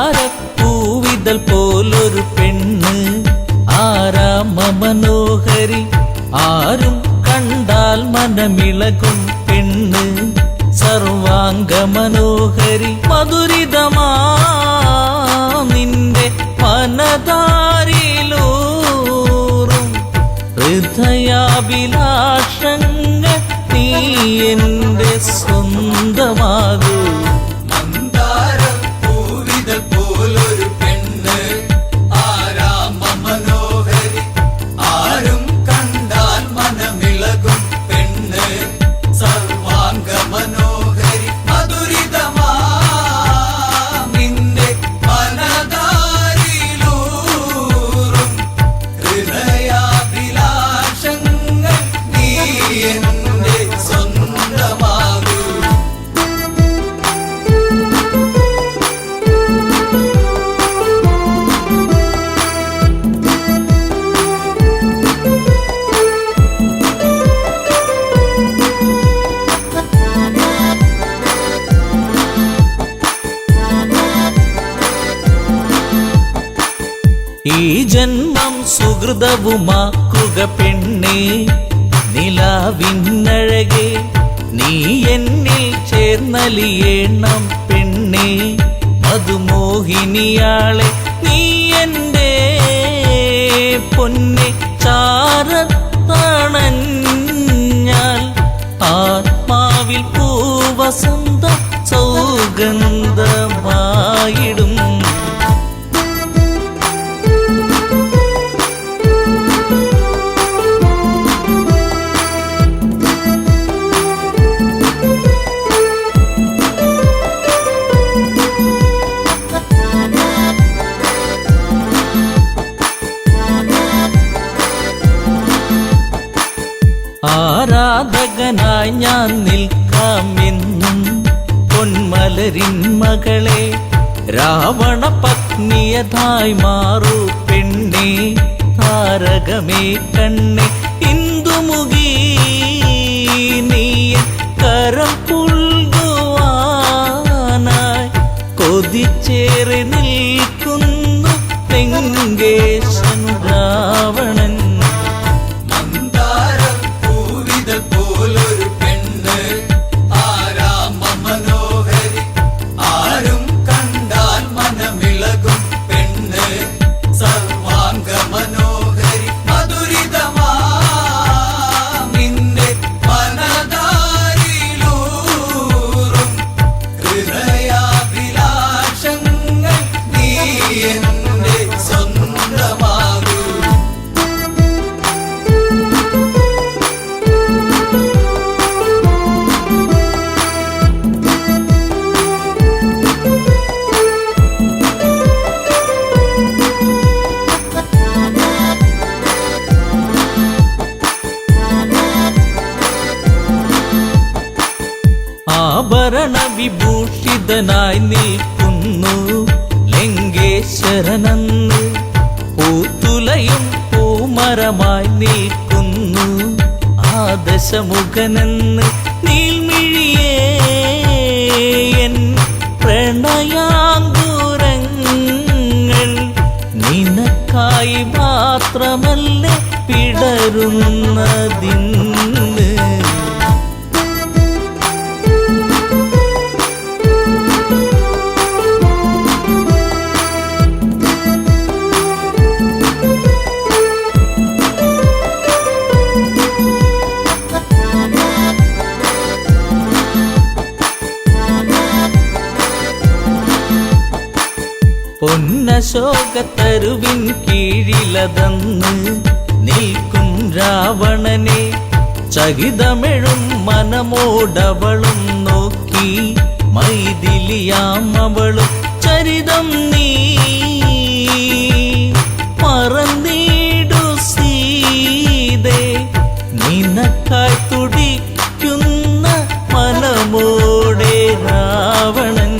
മന്ദാരപ്പൂവിതൽ പോലൊരു പെണ്ണ് ആരാമ മനോഹരി, ആരും കണ്ടാൽ മനമിളകും പെണ്ണ് സർവാംഗ മനോഹരി. മധുരിതമാ നിന്റെ മനതാരിലൂറും ഹൃദയാഭിലാഷങ്ങൾ നീ എന്റെ സ്വന്തമാകൂ. ഈ ജന്മം സുഹൃതവുമാക്കുക പെണ്ണേ, നിലാവിന്നഴകെ നീ എന്നിൽ ചേർന്നലിയേണം പെണ്ണേ. മധുമോഹിനിയാളെ നീ എൻ്റെ പൊന്നെ ചാരത്തണഞ്ഞാൽ ആത്മാവിൽ പൂവസന്ത സൗഗന്ധമായിടും. ആരാധകനായി ഞാൻ നിൽക്കാമെന്നും പൊന്മലരിൻ മകളെ, രാവണ പത്നിയതായി മാറൂ പെണ്ണേ. താരകമേ കണ്ണേ ഇന്ദുമുഖി നീ കരം പുൽകുവാനായി കൊതിച്ചേറി നിൽക്കുന്നു ലങ്കേശൻ രാവണൻ. ആഭരണ വിഭൂഷിതനായി നിൽക്കുന്നു ലങ്കേശ്വരനന്ന്. പൂത്തുലയും പൂമരമായി നിൽക്കുന്നു ആദശമുഖനെന്ന്. നീൽമിഴിയേ എൻ പ്രണയാങ്കുരങ്ങൾ നിനക്കായി മാത്രമല്ലേ പിടരുന്നതിന്ന്. പൊന്നശോകത്തരുവിൻ കീഴിലതന്ന് നിൽക്കും രാവണനെ ചകിതമെഴും മനമോടവളും നോക്കി മൈഥിലിയാം അവളും ചരിതം നീ മറന്നിടു സീതേ നിനക്ക് എനിക്കായി തുടിക്കുന്ന മനമോടെ രാവണൻ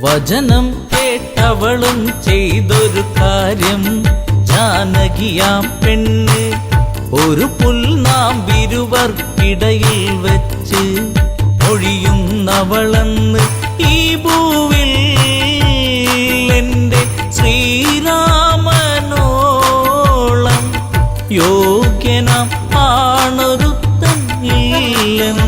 വചനം കേട്ടവളും ചെയ്തൊരു കാര്യം ജാനകിയാം പെണ്ണ് ഒരു പുൽനാമ്പിരുവർക്കിടയിൽ വെച്ച് ഒഴിയുന്നവളെന്ന് ഈ ഭൂവിൽ എൻ്റെ ശ്രീരാമനോളം യോഗ്യനാം ആണൊരുത്തൻ ഇല്ലെന്നറിയണം.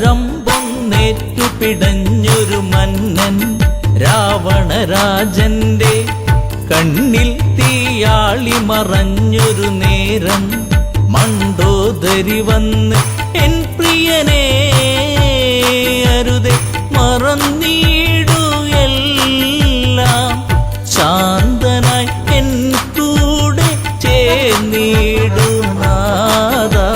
മലരമ്പൊന്നേറ്റു പിടഞ്ഞൊരു മന്നൻ രാവണരാജന്റെ കണ്ണിൽ തീയാളി മറഞ്ഞൊരു നേരം മണ്ടോദരി വന്ന് എൻ പ്രിയനെ അരുതെ മറന്നീടു എല്ലാം ശാന്തനായി എൻ കൂടെ ചേർന്നീടു നാദാ.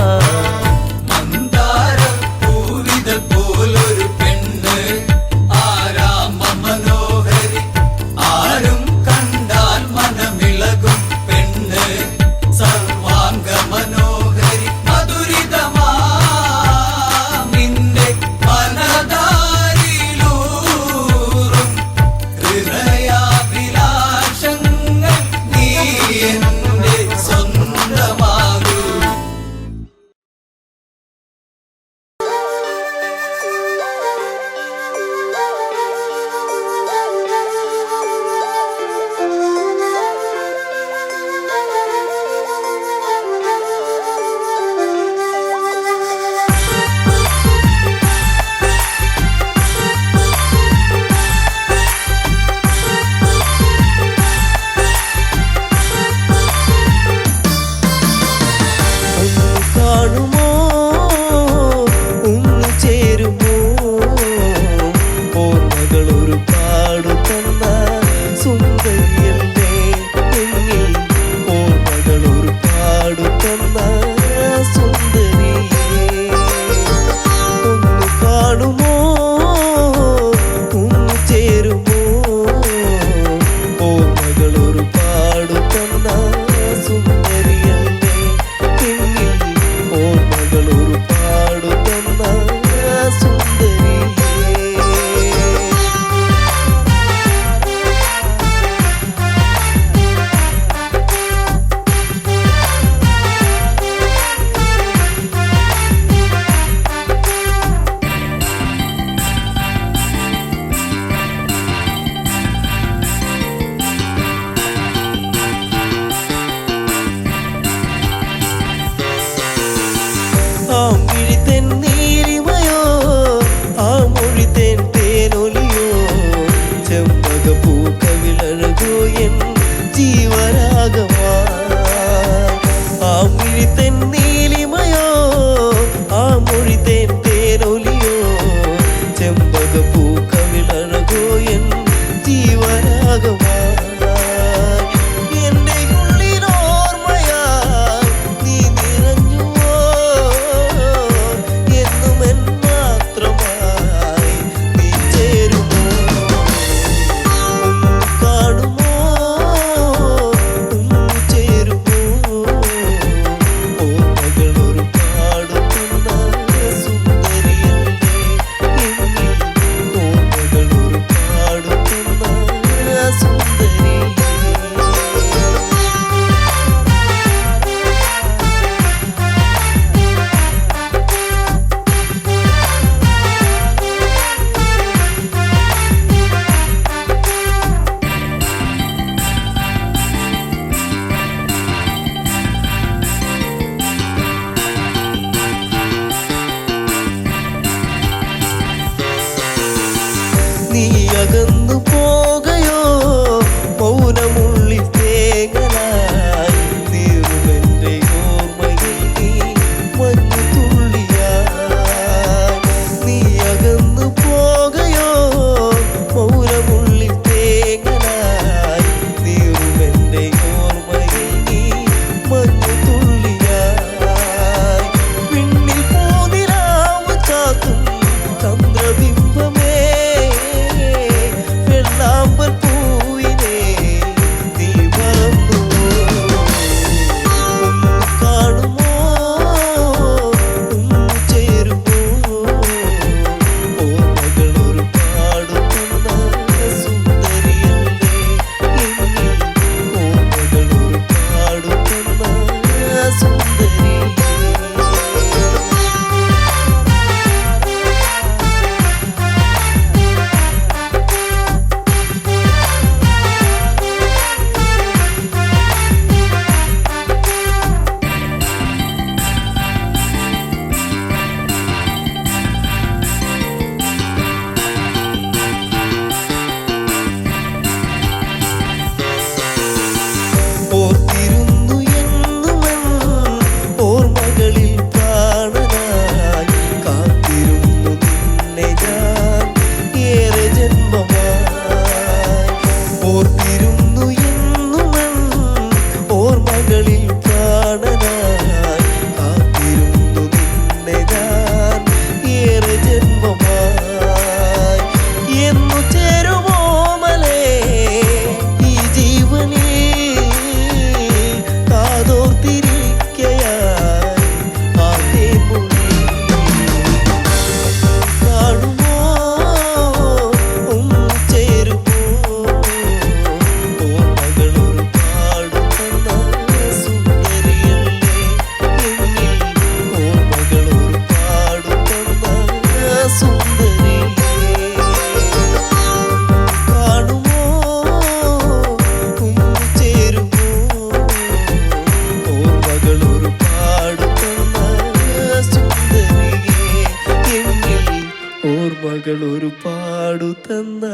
ഓർമ്മകൾ ഒരു പാടു തന്ന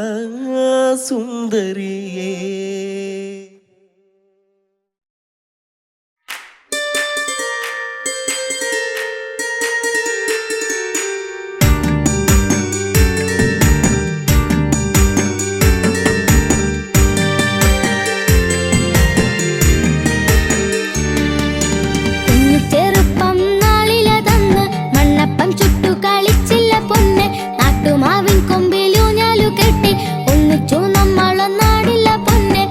സുന്ദരിയേ. നാട്ടുമാവിൻ കൊമ്പിലൂഞ്ഞാലു കെട്ടി ഒന്നിച്ചു നമ്മളൊന്നാടില്ല പൊന്നെ.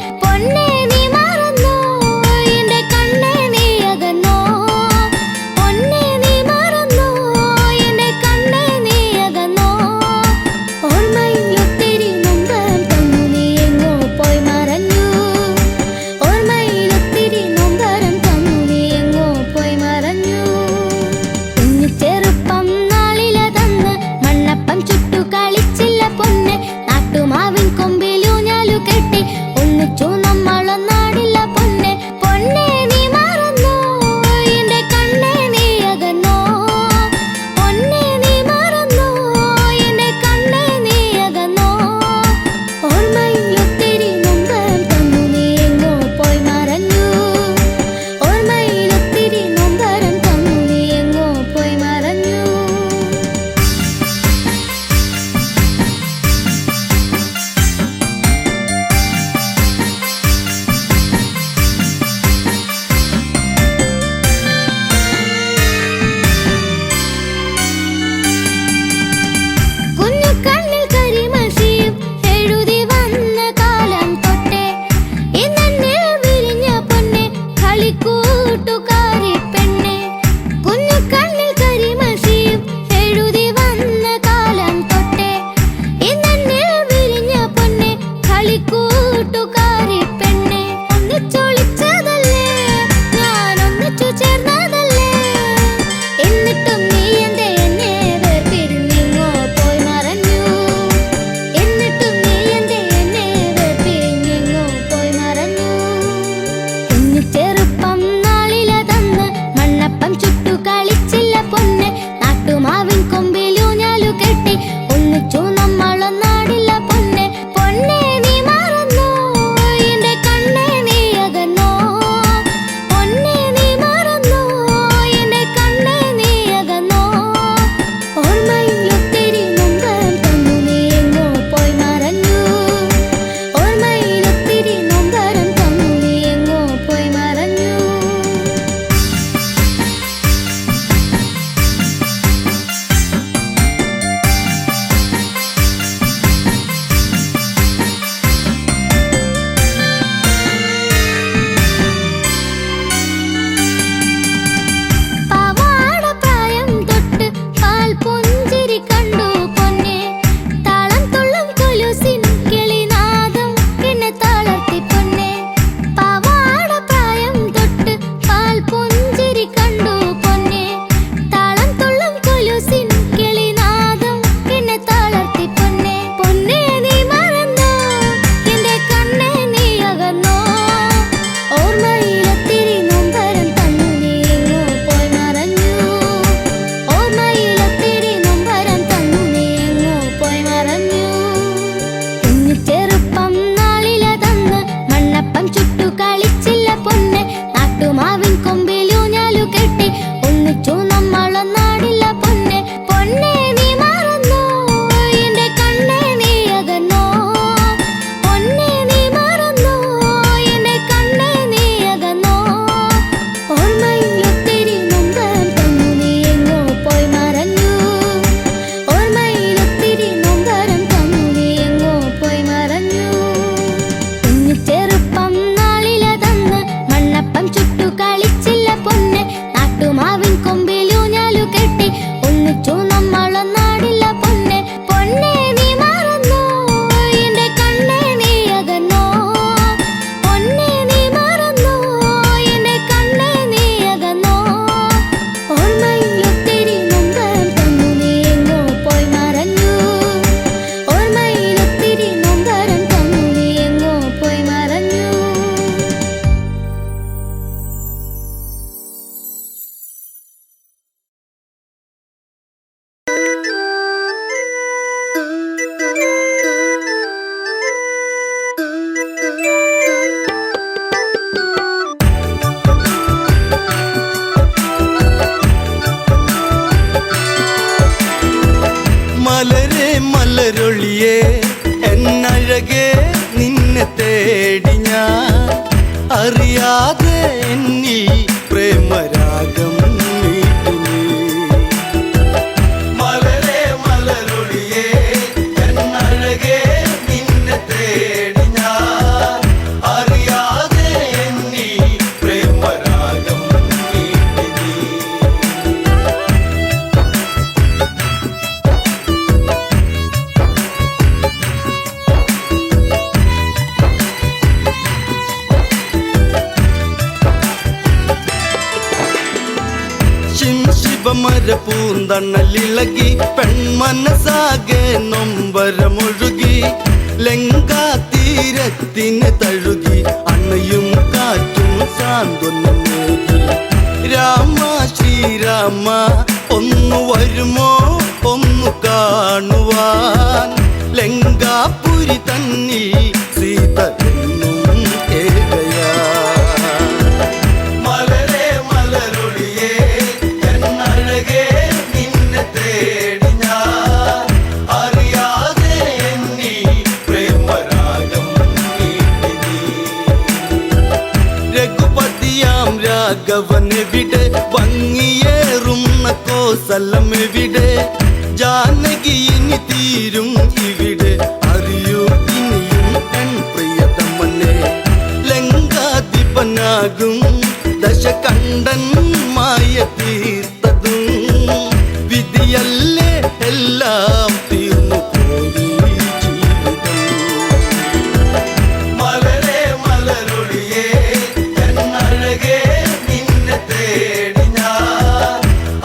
മലരൊളിയേ എന്നഴകേ നിന്നെ തേടി ഞാൻ അറിയാതെ എന്നിൽ പ്രേമരാഗം നീട്ടി നീ. മലരേ മലരൊളിയേ എന്നഴകേ നിന്നെ തേടി ഞാൻ അറിയാതെ എന്നിൽ പ്രേമരാഗം നീട്ടി നീ. ശിവമര പൂന്തണലിളകി പെൺമനസാകെ നൊമ്പരമൊഴുകി ലങ്കാതീരത്തിന് തഴുകി അണയും കാറ്റും സാന്ത്വനമേകി. രാമ ശ്രീരാമ ഒന്നു വരുമോ ഒന്നു കാണുവാൻ ലങ്കാപുരി തന്നിൽ സീത എന്നും ഏകയാ. മലരേ മലരൊളിയേ എന്നഴകേ നിന്നെ തേടി ഞാൻ അറിയാതെ എന്നിൽ പ്രേമരാഗം നീട്ടി നീ. രഘുപതിയാം രാഘവനെവിടെ ഭംഗിയേറുന്ന കോസലമെവിടെ ജാനകി ഇനി തീരും ഇവിടെ അറിയൂ ഇനിയും എൻ പ്രിയതമനെ. ലങ്കാധിപനാകും ദശകണ്ഠൻ മായ തീർത്തതും വിധിയല്ലേ എല്ലാം തീർന്നു പോയി ജീവിതം. മലരേ മലരൊളിയേ എന്നഴകേ നിന്നെ തേടി ഞാൻ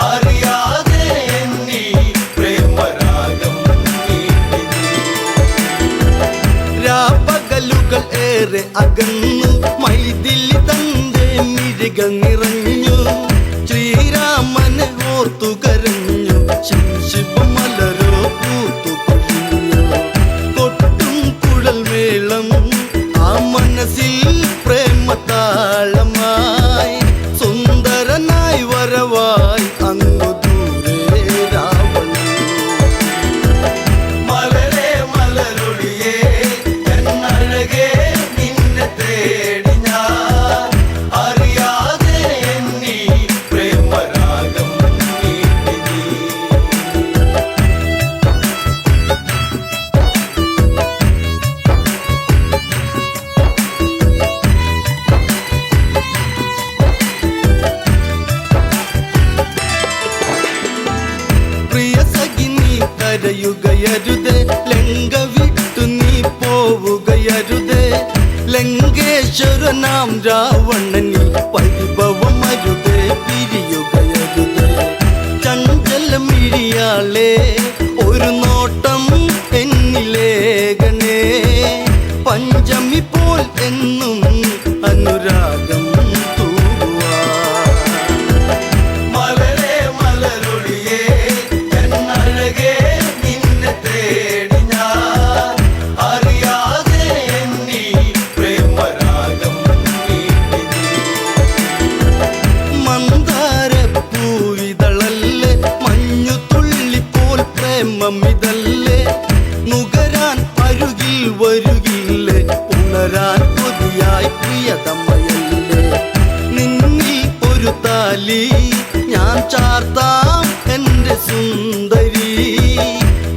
അറിയാതെ എന്നിൽ പ്രേമരാഗം നീട്ടി നീ. രാപ്പകലുകൾ ഏറെ അകന്നു മൈഥിലി തന്റെ മിഴികൾ നിറഞ്ഞു ശ്രീരാമനെ ഓർത്തു കരഞ്ഞു ശിവമലരോ പൂത്തു കൊഴിഞ്ഞു. കൊട്ടും കുഴൽ മേളം ആ മനസ്സിൽ പ്രേമതാളമായി സുന്ദരനായി വരവായി അങ്ങു ദൂരെ രാവണൻ. മലരേ മലരൊളിയേ എന്നഴകേ നിന്നെ തേടി ഞാൻ അറിയാതെ എന്നിൽ പ്രേമരാഗം നീട്ടി നീ. പ്രിയ സഖി നീ കരയുകയരുതേ ലങ്ക വിട്ടു നീ പോവുകയരുതേ. ലങ്കേശ്വരനാം രാവണനിൽ പരിഭവമരുതേ പിരിയുകയരുതേ. ചഞ്ചലമിഴിയാളെ ഒരു നോട്ടം എന്നിലേകണേ പഞ്ചമി പോൽ എന്നും അനുരാഗം തൂവാൻ. മലരേ മലരൊളിയേ എന്നഴകേ നിന്നെ തേടി ഞാൻ അറിയാതെ എന്നിൽ പ്രേമരാഗം നീട്ടി നീ. മന്ദാരപ്പൂവിതളല്ലേ മഞ്ഞു തുള്ളിപ്പോൾ പ്രേമമിതല്ലേ നുകരാൻ അരുകിൽ വരുകില്ലേ ഉണരാൻ കൊതിയായി പ്രിയതമയല്ലേ. നിന്നിൽ ഒരു താലി ഞാൻ ചാർത്താം എൻ്റെ സുന്ദരി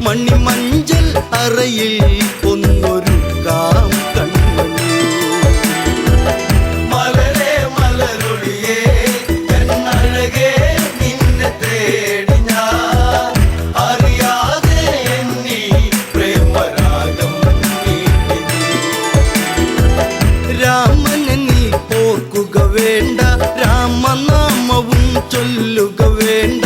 മണിമഞ്ചൽ അറയിൽ ഒന്നൊരുക്കാം കൺമണി. മലരേ മലരൊളിയേ എന്നഴകേ നിന്നെ തേടി ഞാൻ അറിയാതെ എന്നിൽ പ്രേമരാഗം നീട്ടി നീ. രാമനെ നീ ഓർക്കുക വേണ്ട രാമനാമവും ചൊല്ലുക വേണ്ട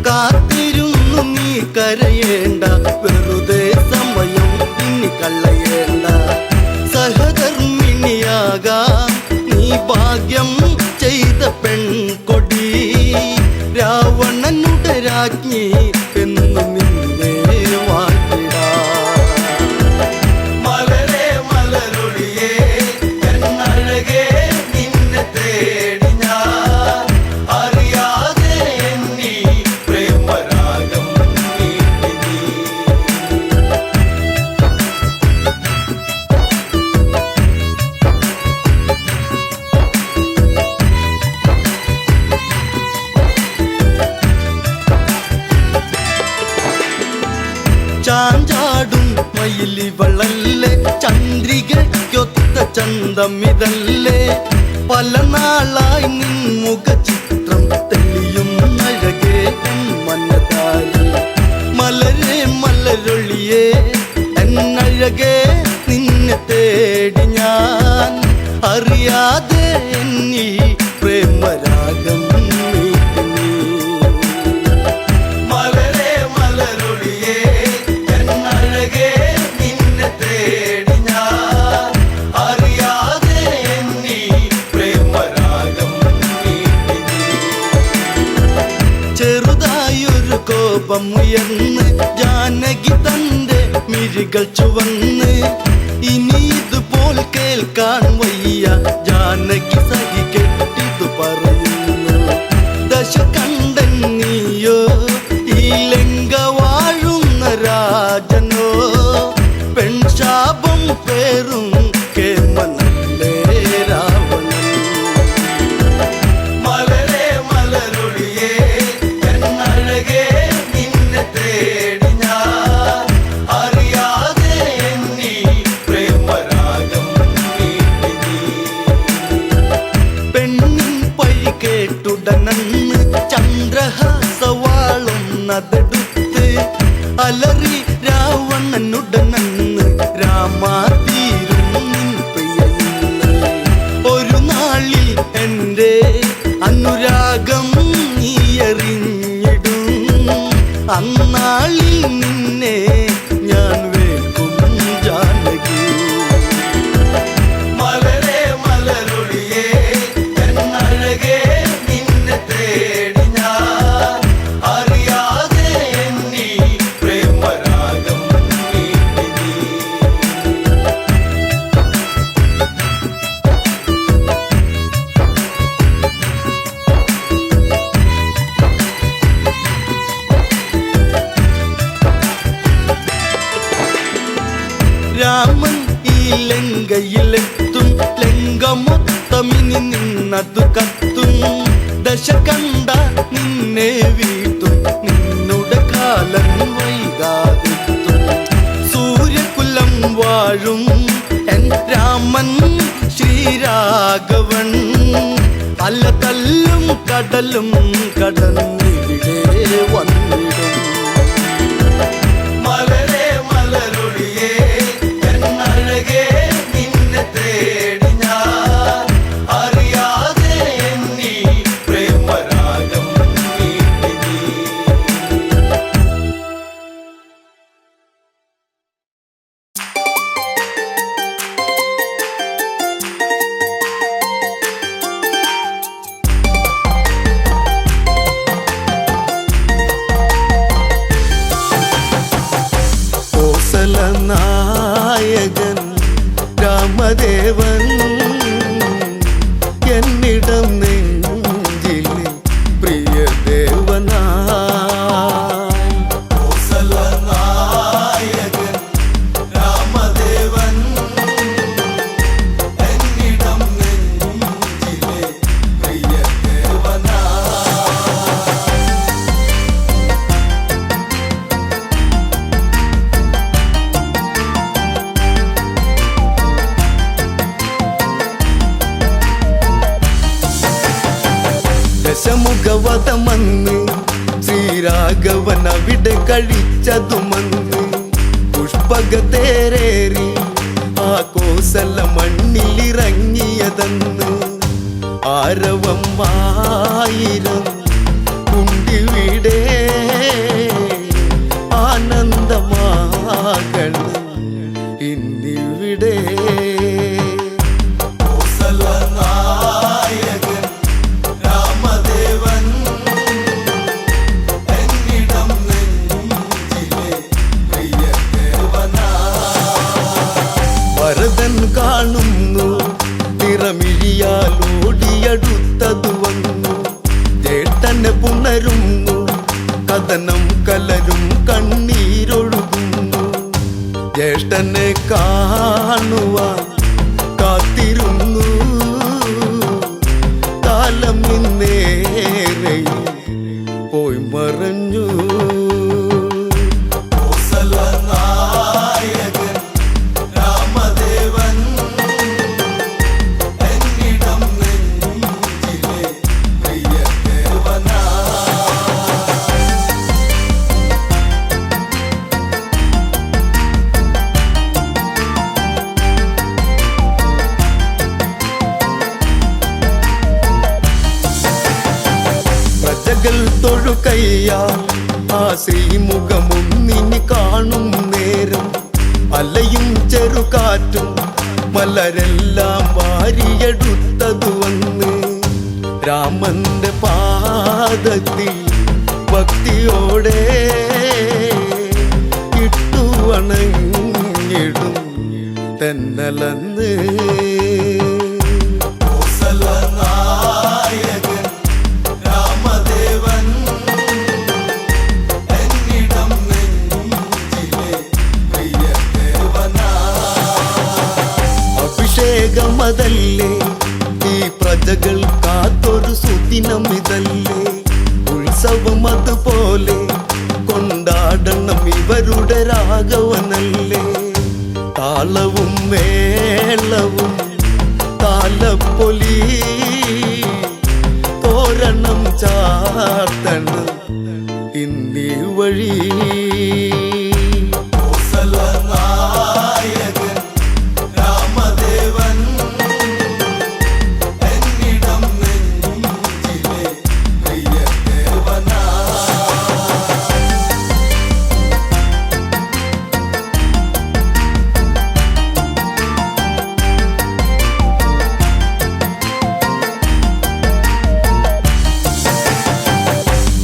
കാത്തിരുന്നു നീ കരയേണ്ട വെറുതെ സമയം ഇനി കളയേണ്ട. സഹധർമ്മിണിയാകാം നീ ഭാഗ്യം ചെയ്ത പെൺകൊടി രാവണനുടെ രാജ്ഞി എന്നു നിന്നെ വാഴ്ത്തിടാം. മലരേ മലരൊളിയേ എന്നഴകേ നിന്നെ തേടി ഞാൻ അറിയാതെ എന്നിൽ പ്രേമരാഗം നീട്ടി നീ. ചാഞ്ചാടും മയിലിവളല്ലേ ചന്ദ്രികയ്ക്കൊത്ത ചന്തമിതല്ലേ പല നാളായി നിൻ മുഖചിത്രം തെളിയും അഴകേ മനതാരി മലരെ മലരൊളിയേ എന്നഴകേ നിന്നെ തേടി ഞാൻ അറിയാതെ എന്നീ പ്രേമരാഗം കോപമുയർന്ന് ജാനകി തന്റെ മിഴികൾ ചുവന്ന് ഇനി ഇതുപോൽ കേൾക്കാൻ വയ്യ ജാനകി സഹി കെട്ടിതു പറയുന്നു ദശകണ്ഠൻ നീയോ ഈ ലങ്ക വാഴുന്ന രാജനോ പെൺശാപം പേറും കേമനല്ലേ രാവണൻ കേട്ടുടനന്ന് ചന്ദ്രഹാസവാളും നതെടുത്ത് അലറി രാവണനുടനന്ന് രാമാതീരും നിൻ പ്രിയന്ന് ഒരു നാളിൽ എൻ്റെ അനുരാഗം നീ അറിഞ്ഞിടും അന്നാളിൽ നിന്നെ ഞാൻ വേൽക്കും ജാനകി രാമൻ ഈ ലങ്കയിലെത്തും ലങ്ക മൊത്തമിനി നിന്നതു കത്തും ദശകണ്ഠ നിന്നെ വീട്ടും നിന്നുടെ കാലം വൈകാതെത്തും സൂര്യകുലം വാഴും എൻ രാമൻ ശ്രീരാഘവൻ പല തല്ലും കടലും കടന്നിവിടെ വന്നിടും നായകൻ രാമദേവൻ എന്നിടം നെഞ്ചിൽ പ്രിയ ദേവനായി നായകൻ രാമദേവൻ എന്നിടം നെഞ്ചിലെ പ്രിയ ദേവനായി ദശമുഖവധമന്ന് ശ്രീരാഘവൻ അവിടെ കഴിച്ചതുമന്ന് പുഷ്പകത്തേരേറി ആ കോസല മണ്ണിലിറങ്ങിയതെന്ന് ആരവം ആയിരം കുണ്ടിവിടെ ആനന്ദമാകണം ഇന്നിവിടെ ഭരതൻ കാണുന്നു തിറമിഴിയാലോടിയടുത്തതു വന്നു ചേട്ടനെ പുണരുന്നു കഥനം കലരും കണ്ണീരൊഴുകുന്നു ജ്യേഷ്ഠനെ കാണുവാൻ കാത്തിരുന്നു കാലം ഇന്നേറെ പോയി മറഞ്ഞു. ആ ശ്രീമുഖമൊന്നിനി കാണും നേരം അലയും ചെറുകാറ്റും മലരെല്ലാം വാരിയെടുത്തതു വന്ന് രാമന്റെ പാദത്തിൽ ഭക്തിയോടെ ഇട്ടു വണങ്ങിടും തെന്നലന്ന് നായകൻ രാമദേവൻ എന്നിടം നെഞ്ചിലെ പ്രിയദേവനാ. അഭിഷേകമതല്ലേ ഈ പ്രജകൾ കാത്തൊരു സുദിനം ഇതല്ലേ ഉത്സവം അതുപോലെ കൊണ്ടാടണം ഇവരുടെ രാഘവനല്ലേ താളവും മേളവും താലപ്പൊലി തോരണം ചാർത്തണം ഇന്നീ വഴി നായകൻ രാമദേവൻ എന്നിടം നെഞ്ചിലെ പ്രിയദേവനാ.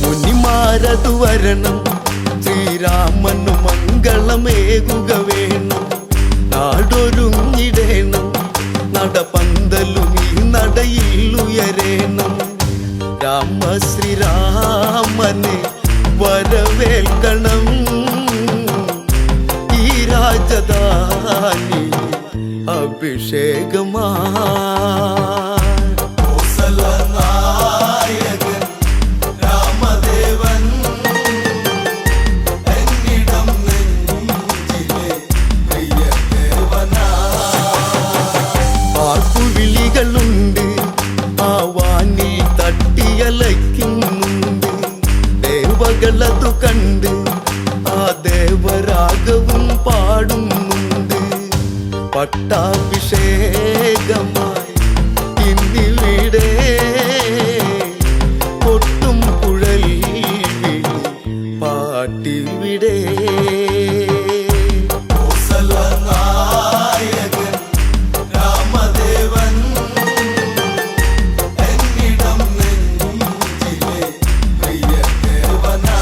മുനിമാരതു വരണം ശ്രീരാമനു മംഗളമേകുക വേണം നാടൊരുങ്ങിടേണം നടപന്തലും ഈ നടയിൽ ഉയരേണം രാമശ്രീരാമനെ വരവേൽക്കണം ഈ രാജധാനി അഭിഷേകമാ നായകൻ രാമദേവൻ എന്നിടം നെഞ്ചിലെ പ്രിയദേവനാ. ആർപ്പുവിളികളുണ്ട് ആ വാനിൽ തട്ടിയലയ്ക്കുന്നുണ്ട് ദേവകളതു കണ്ട് ആ ദേവരാഗവും പാടുന്നുണ്ട് പട്ടാഭിഷേകമായി ഇന്നിവിടെ കൊട്ടും കുഴൽ വിളി പാട്ടിവിടെ നായകൻ രാമദേവൻ എന്നിടം നെഞ്ചിലെ പ്രിയദേവനാ.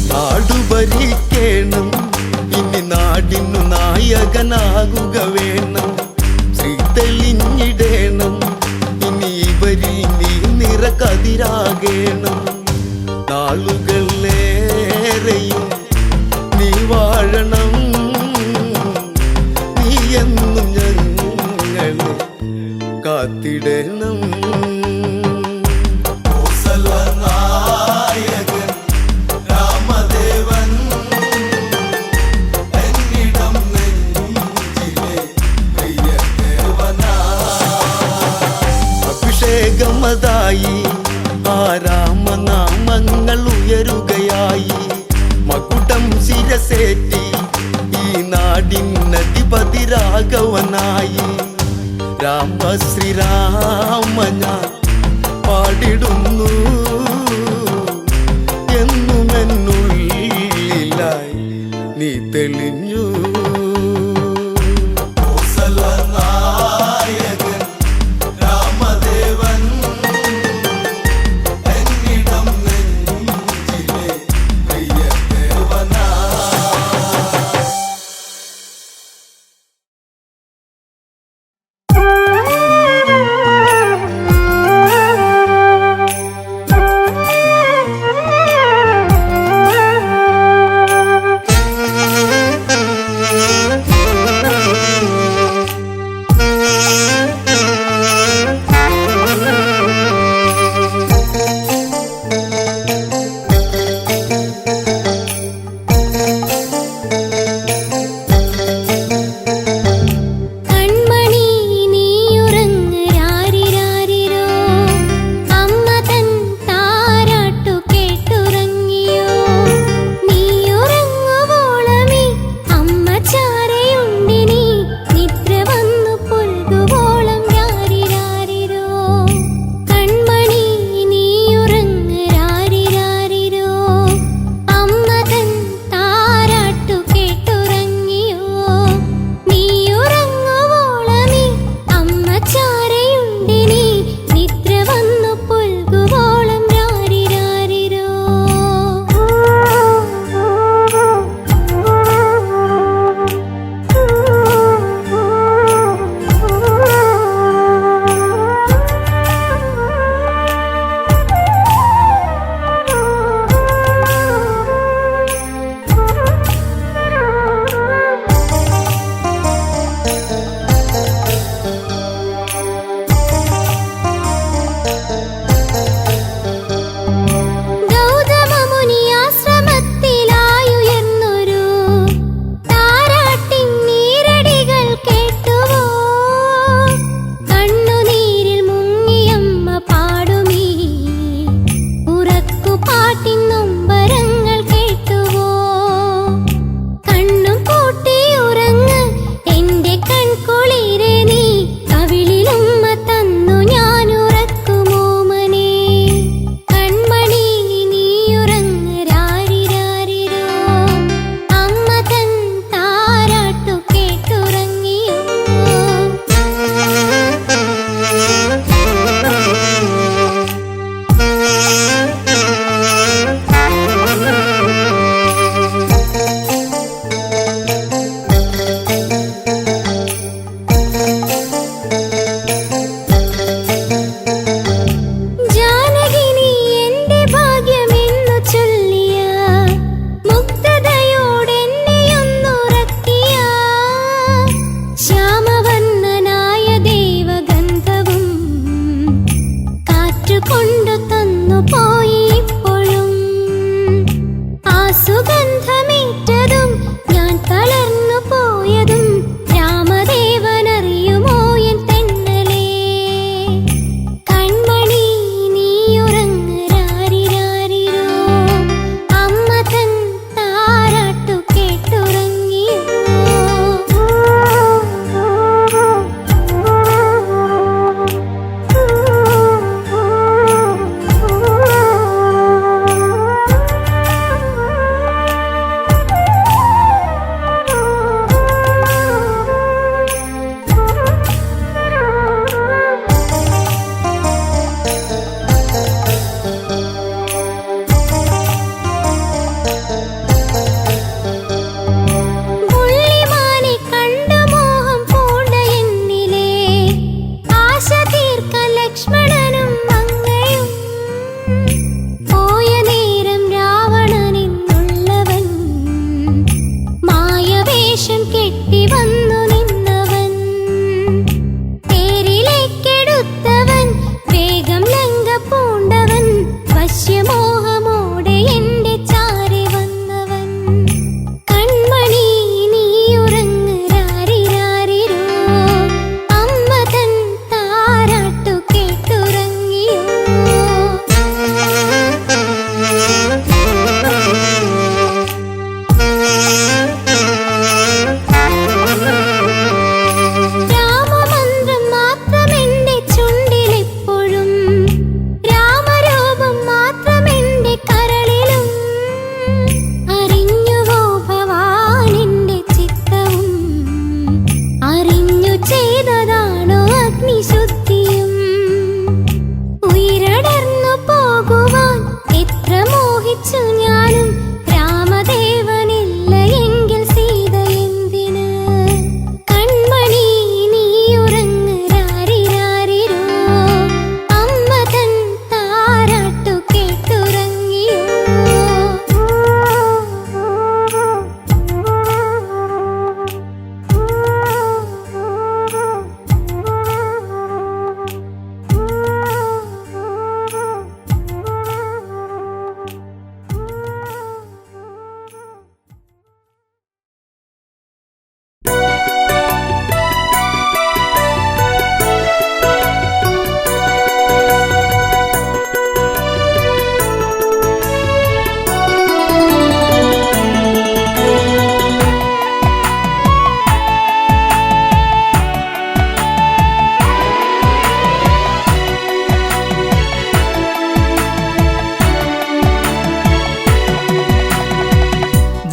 നാടു ഭരിക്കേണം ഇനി നാടിനു നായകനാകുക വേണം ശ്രീ തെളിഞ്ഞിടേണം ഇനി ഇവരിൽ നീ നിറകതിരാകേണം നാളുകളേറെയും നീ വാഴണം നീ എന്നും ഞങ്ങളെ കാത്തിടണം നായകൻ രാമദേവൻ എന്നിടം നെഞ്ചിലെ പ്രിയദേവനാ. അഭിഷേകമതായി ആ രാമനാമങ്ങൾ ഉയരുകയായി മകുടം ശിരസേറ്റി ഈ നാടിനധിപതി രാഘവനായി രാമശ്രീരാമ ഞാൻ പാടിടുന്നു എന്നുമെന്നുള്ളിലായി നീ തെളിഞ്ഞു നായകൻ രാമദേവൻ എന്നിടം നെഞ്ചിലെ പ്രിയദേവനാ. ആ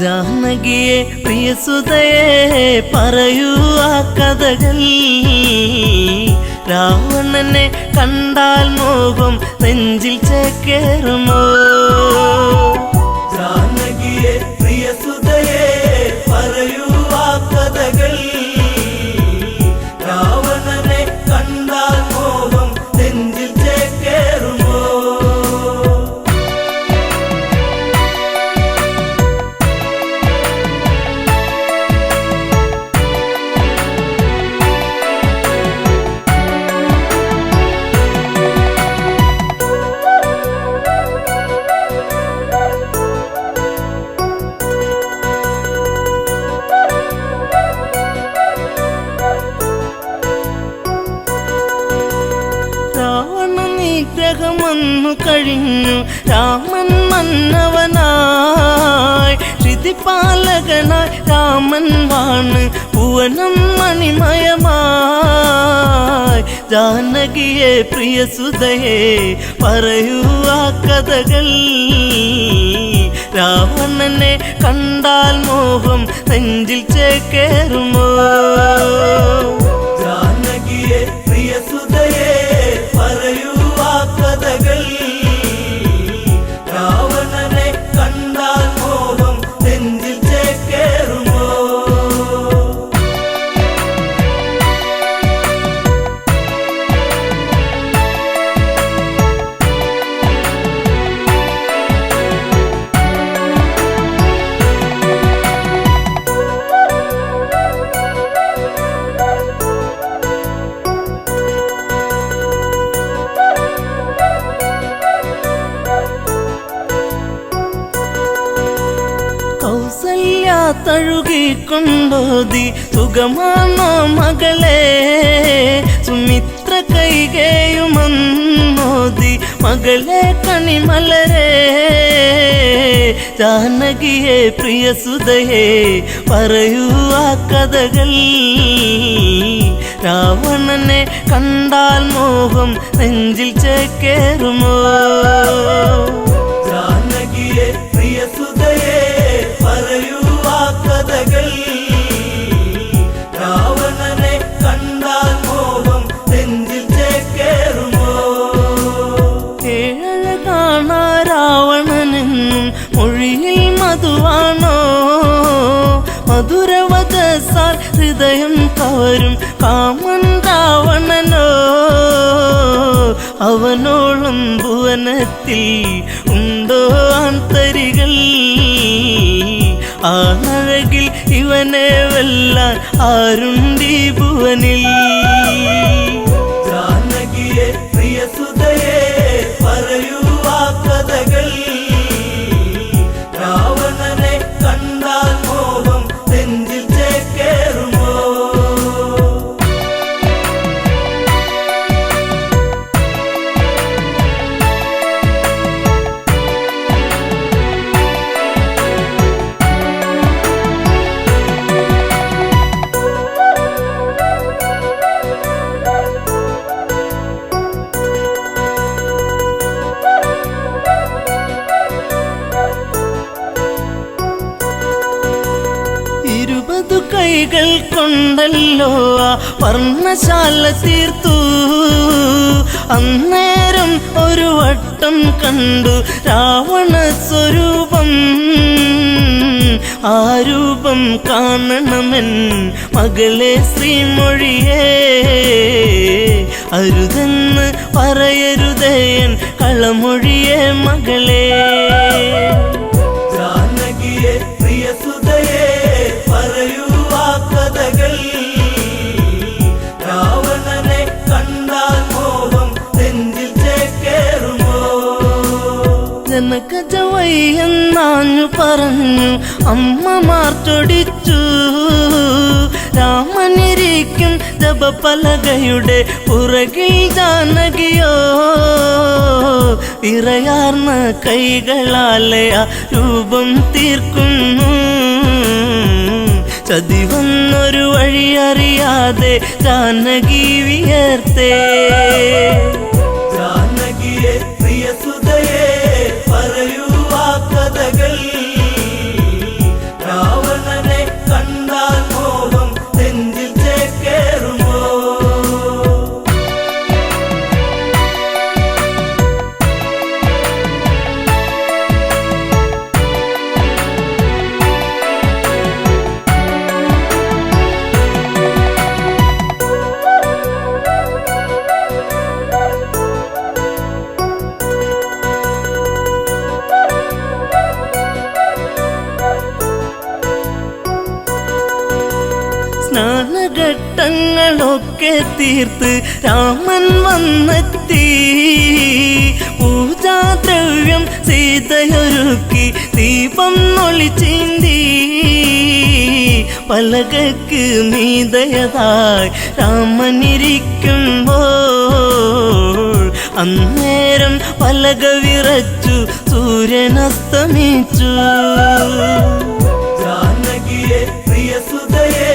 ജാനകിയെ പ്രിയസുതയെ പറയൂ ആ കഥകൾ. രാവണനെ കണ്ടാൽ മോഹം നെഞ്ചിൽ ചേക്കേറുമോ? ജാനകിയെ പ്രിയസുതയെ പറയൂ ആ കഥകൾ. രാവണനെ കണ്ടാൽ മോഹം നെഞ്ചിൽ ചേക്കേറുമോ? നിഗ്രഹമന്നു കഴിഞ്ഞു രാമൻ മന്നവനായി. ശ്രുതിപാലകനായി രാമൻ വാണ് ഭുവനം മണിമയമായി. ജാനകിയെ പ്രിയസുതയെ പറയൂ ആ കഥകൾ. രാവണനെ കണ്ടാൽ മോഹം നെഞ്ചിൽ ചേക്കേറുമോ? ജാനകിയെ പ്രിയസുതയെ പറയൂ ആ കഥകൾ. രാവണനെ കണ്ടാൽ മോഹം നെഞ്ചിൽ ചേക്കേറുമോ? കൗസല്യ തഴുകിക്കൊണ്ടോതി സുഖമാണോ മകളെ? സുമിത്ര കൈകേയുമന്നോതി മകളെ കണിമലരെ. ജാനകിയെ പ്രിയസുതയെ പറയൂ ആ കഥകൾ. രാവണനെ കണ്ടാൽ മോഹം നെഞ്ചിൽ ചേക്കേറുമോ? ജാനകിയെ പ്രിയസുതയെ പറയൂ ആ കഥകൾ. രാവണനെ കണ്ടാൽ മോഹം നെഞ്ചിൽ ചേക്കേറുമോ? ഏഴഴ കാണാ രാവണനെന്നും മൊഴിയിൽ മധുവാണോ? മധുരവദസാൽ ഹൃദയം കവരും കാമൻ രാവണനോ? അവനോളം ഭുവനത്തിൽ ഉണ്ടോ ആന്തരികൾ? ആണഴകിൽ ഇവനെ വെല്ലാൻ ആരുണ്ടീ ഭുവനിൽ? ജാനകിയെ പ്രിയസുതയെ പറയൂ ആ കഥകൾ. രാവണനെ കണ്ടാൽ മോഹം നെഞ്ചിൽ ചേക്കേറുമോ? കൈകൾ കൊണ്ടല്ലോ ആ വർണ്ണശാല തീർത്തു. അന്നേരം ഒരു വട്ടം കണ്ടു രാവണ സ്വരൂപം. ആ രൂപം കാണണമെൻ മകളെ ശ്രീമൊഴിയേ. അരുതെന്ന് പറയരുതേൻ കളമൊഴിയേ മകളെ. ജാനകിയെ പ്രിയസുതയെ പറയൂ ആ കഥകൾ. രാവണനെ കണ്ടാൽ മോഹം നെഞ്ചിൽ ചേക്കേറുമോ? ജനകജവയ്യെന്നാഞ്ഞു പറഞ്ഞു അമ്മമാർ ചൊടിച്ചു. രാമനിരിക്കും ജപപലകയുടെ പുറകിൽ ജാനകിയോ വിറയാർന്ന കൈകളാലെ ആ രൂപം തീർക്കുന്നു. ചതിവന്നൊരു വഴിയറിയാതെ ജാനകി വിയർത്തേ. ജാനകിയെ പ്രിയസുതയെ പറയൂ ആ കഥകൾ. സ്നാനഘട്ടങ്ങളൊക്കെ തീർത്ത് രാമൻ വന്നെത്തി. പൂജാദ്രവ്യം സീതയൊരുക്കി ദീപം ഒളിച്ചീന്തി. പലകക്ക് മീതയതായി രാമനിരിക്കുമ്പോൾ അന്നേരം പലക വിറച്ചു സൂര്യനസ്തമിച്ചു. ജാനകിയെ പ്രിയസുതയെ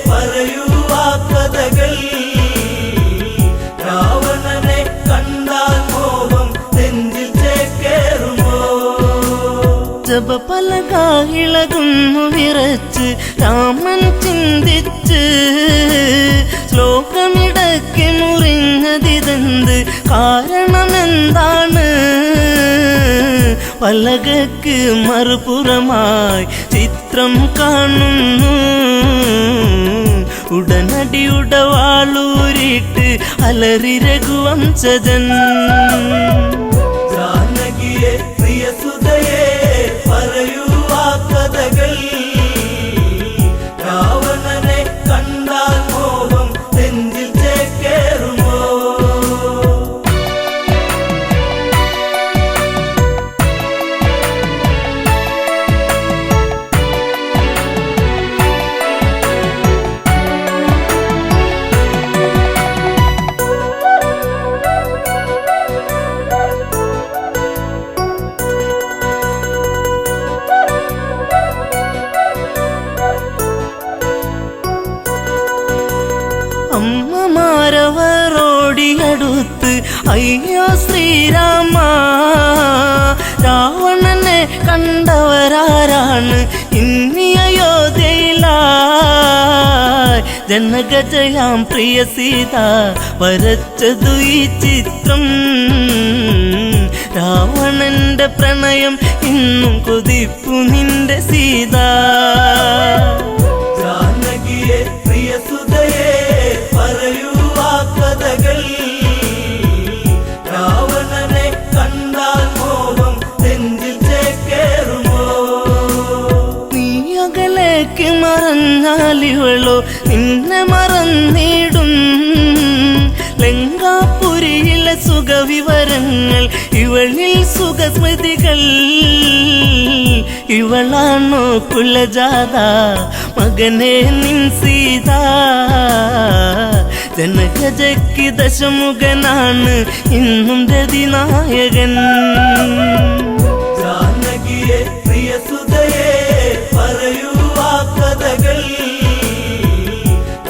പറയൂ ആ കഥകൾ. രാവണനെ കണ്ടാൽ മോഹം നെഞ്ചിൽ ചേക്കേറുമോ? ജപപലക ഇളകുന്നു വിറച്ച് രാമൻ ചിന്തിച്ച്. ശ്ലോകമിടയ്ക്ക് മുറിഞ്ഞതിതെന്ത് കാരണമെന്താണ്? പലകക്ക് മറുപുറമായി ചിത്രം കാണുന്നു. ഉടനടി ഉടവാളൂരിട്ട് അലറി രഘുവംശജൻ. ജാനകിയെ പ്രിയസുതയെ പറയൂ ആ കഥകൾ. രാവണനെ കണ്ടാൽ മോഹം നെഞ്ചിൽ ചേക്കേറുമോ? അമ്മമാരവരോടിയടുത്ത് അയ്യോ ശ്രീരാമ, രാവണനെ കണ്ടവരാരാണ് ഇനി അയോധ്യയിലായി? ജനകജയാം പ്രിയ സീത വരച്ചതു ഈ ചിത്രം. രാവണന്റെ പ്രണയം ഇന്നും കൊതിപ്പു നിന്റെ സീത. ജാനകിയെ പ്രിയസുതയെ പറയൂ ആ കഥകൾ. രാവണനെ കണ്ടാൽ മോഹം നെഞ്ചിൽ ചേക്കേറുമോ? നീ അകലേക്ക് മറഞ്ഞാലിവളോ നിന്നെ മറന്നിടും. ലങ്കാപുരിയിലെ സുഖവിവരങ്ങൾ ഇവളിൽ സുഖസ്മൃതികൾ. ഇവളാണോ കുലജാത മകനെ നിൻ സീത? ജനകജയ്ക്ക് ദശമുഖനാണ് ഇന്നും രതിനായകൻ. ജാനകിയെ പ്രിയസുതയെ പറയൂ ആ കഥകൾ.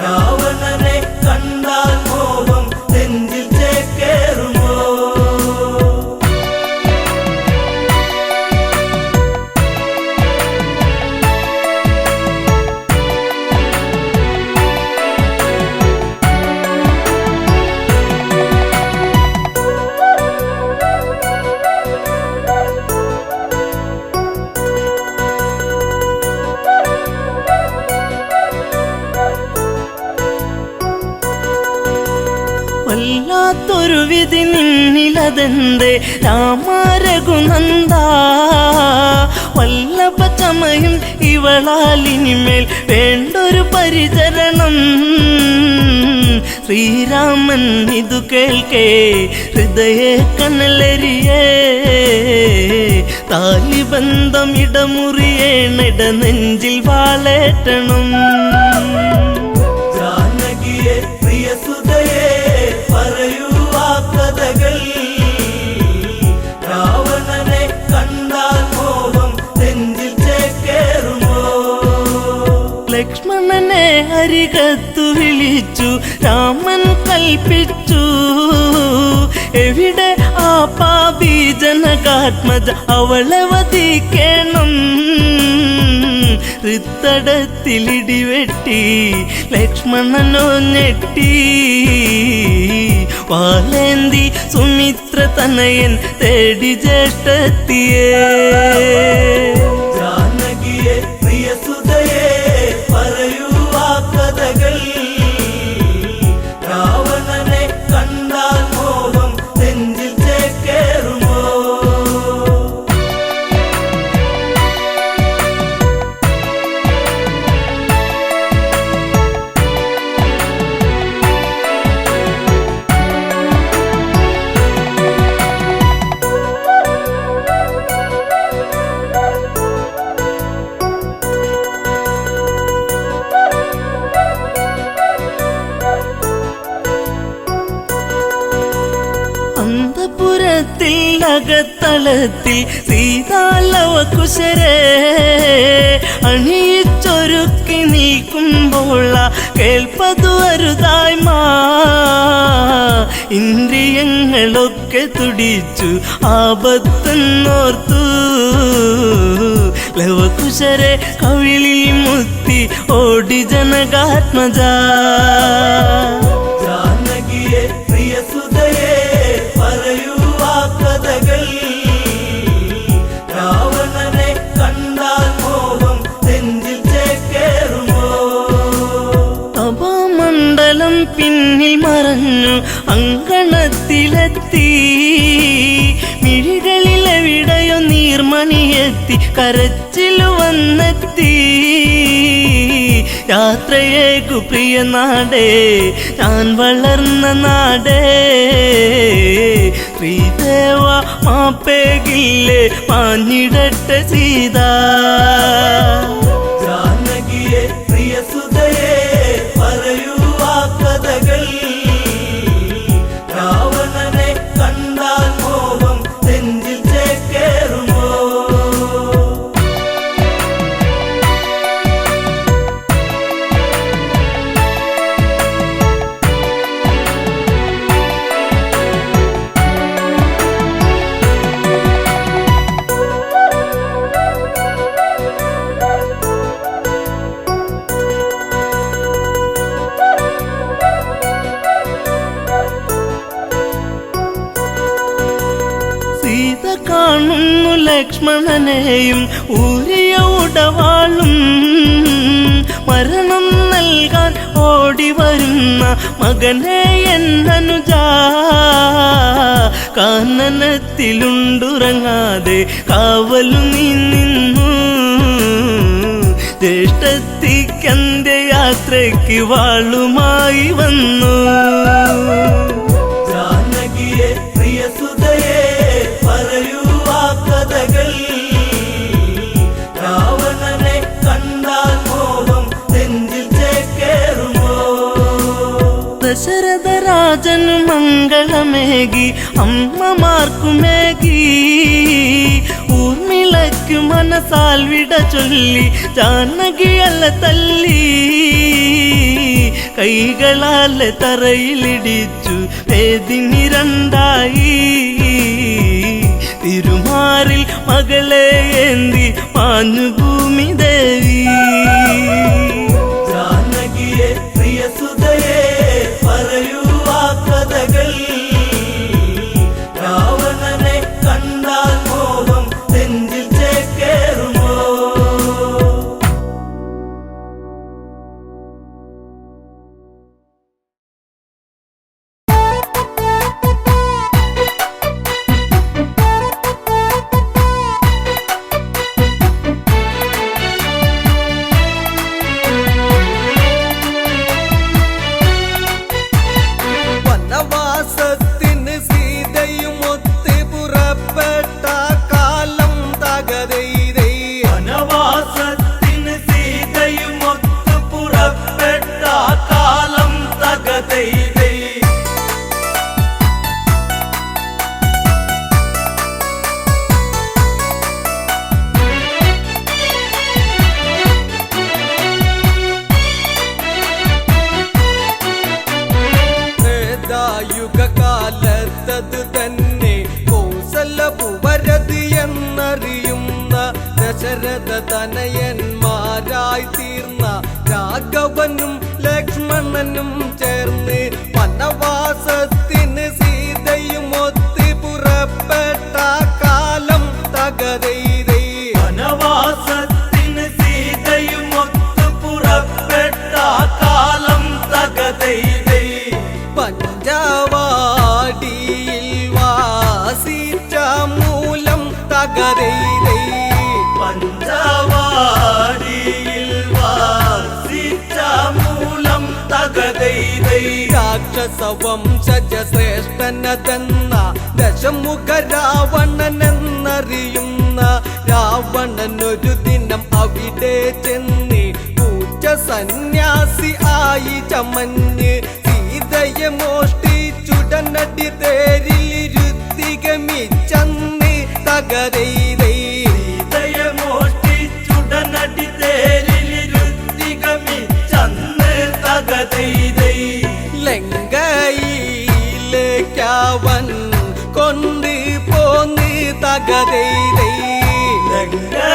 രാവണനെ കണ്ടാൽ മോഹം നെഞ്ചിൽ ചേക്കേറുമോ? വല്ലാത്തൊരു വിധി നിന്നിലതെന്തേ രാമ രഘുനന്ദ? വല്ലഭ ചമയും ഇവളാലിനിമേൽ വേണ്ടൊരു പരിചരണം. ശ്രീരാമൻ ഇതു കേൾക്കേ ഹൃദയ കനലരിയേ. താലിബന്ധം ഇടമുറിയേണിട നെഞ്ചിൽ വാളേറ്റണം. ജാനകിയെ പ്രിയസുതയെ പറയൂ ആ കഥകൾ. രാവണനെ കണ്ടാൽ മോഹം നെഞ്ചിൽ ചേക്കേറുമോ? ലക്ഷ്മണനെ അരികത്തു വിളിച്ചു രാമൻ കൽപ്പിച്ചു. എവിടെ ആ പാപി ജനകാത്മജ അവളെ വധിക്കണം. ഹൃത്തടത്തിലിടിവെട്ടി ലക്ഷ്മണനോ ഞെട്ടി. വാലേന്തി സുമിത്ര തനയൻ തേടി ജ്യേഷ്ഠത്തിയേ. ജാനകിയെ പ്രിയസുതയെ പറയൂ ആ കഥകൾ. രാവണനെ കണ്ടാൽ മോഹം നെഞ്ചിൽ ചേക്കേറുമോ? അങ്കണത്തിൽ അകത്തളത്തിൽ സീതാലവകുശരെ അണിയിച്ചൊരുക്കി നിൽക്കുമ്പോൾ കേൾപ്പതു അരുതായ്മ ഇന്ദ്രിയങ്ങളൊക്കെ തുടിച്ചു ആപത്തെന്നോർത്തു ലവകുശരെ കവിളിൽ മുത്തി ഓടി ജനകാത്മജ ജാനകിയെ പ്രിയസുതയെ പറയൂ ആ കഥകൾ രാവണനെ കണ്ടാൽ മോഹം നെഞ്ചിൽ ചേക്കേറുമോ അപമണ്ഡലം പിന്നിൽ മറഞ്ഞു അങ്കണത്തിലെത്തി മിഴികളിലെവിടെയോ നീർമണിയെത്തി കരച്ചിലു വന്നെത്തി യാത്രയേക്കു പ്രിയ നാടേ ഞാൻ വളർന്ന നാടേ ശ്രീദേവ മാപ്പേകില്ലേ മാഞ്ഞിടട്ടെ സീത ജാനകിയെ പ്രിയസുതയെ പറയൂ ആ കഥകൾ രാവണനെ കണ്ടാൽ മോഹം നെഞ്ചിൽ ചേക്കേറുമോ സീത കാണുന്നു ലക്ഷ്മണനെയും ഊരിയ ഉടവാളും മരണം നൽകാൻ ഓടി വരുന്ന മകനെ എന്നനുജ കാനനത്തിലുണ്ടുറങ്ങാതെ കാവലു നീ നിന്നു ജ്യേഷ്ഠത്തിക്കന്റെ യാത്രയ്ക്ക് വാളുമായി വന്നു ജാനകിയെ പ്രിയസുതയെ പറയൂ ആ കഥകൾ രാവണനെ കണ്ടാൽ മോഹം നെഞ്ചിൽ ചേക്കേറുമോ ദശരഥ രാജനു മംഗളമേകി അമ്മമാർക്കുമേകി ഊർമിളയ്ക്കു മനസാൽ വിട ചൊല്ലി ജാനകിയല്ല തല്ലി കൈകളാലെ തറയിലിടിച്ചു വേദിനി രണ്ടായി തിരുമാറിൽ മകളെ ഏന്തി മാഞ്ഞു ഭൂമി ദേവി ജാനകിയെ പ്രിയസുതയെ പറയൂ ആ കഥകൾ രാവണനെ കണ്ടാൽ മോഹം നെഞ്ചിൽ ചേക്കേറുമോ വനവാസത്തിന് സീതയുമൊത്ത് പുറപ്പെട്ട കാലം തകതൈതൈ വനവാസത്തിന് സീതയുമൊത്ത് പുറപ്പെട്ട കാലം തകതൈതൈ യുഗകാലത്തത് തന്നെ കൗസലപുവരതി എന്നറിയുന്ന ദശരഥ തനയന്മാരായി തീർന്ന രാഘവനും ലക്ഷ്മണനും ചേർന്ന് വനവാസത്തിന് സീതയുമൊത്ത് പുറപ്പെട്ട കാലം തകതൈതൈ വനവാസത്തിന് സീതയുമൊത്ത് പുറപ്പെട്ട കാലം തകതൈതൈ പഞ്ചവാടിയിൽ വാസിച്ച മൂലം തകതൈതൈ പഞ്ചവാടിയിൽ വാസിച്ച മൂലം തകതൈതൈ രാക്ഷസ വംശജ ശ്രേഷ്ഠനതെന്ന ദശമുഖ രാവണനെന്നറിയുന്ന രാവണനൊരു ദിനം അവിടെ ചെന്ന് പൂച്ച സന്യാസി ആയി ചമഞ്ഞ് സീതയെ മോഷ്ടിച്ചുടനടി തേരിലിരുത്തികമി തകതൈതൈ സീതയെ മോഷ്ടിച്ചുടനടി തേരിലിരുത്തികമിച്ചന്ന് തകതൈതൈ ലങ്കയിലേക്കവൻ കൊണ്ട് പോന്ന് തകതൈതൈ ലങ്കയിലേക്കവൻ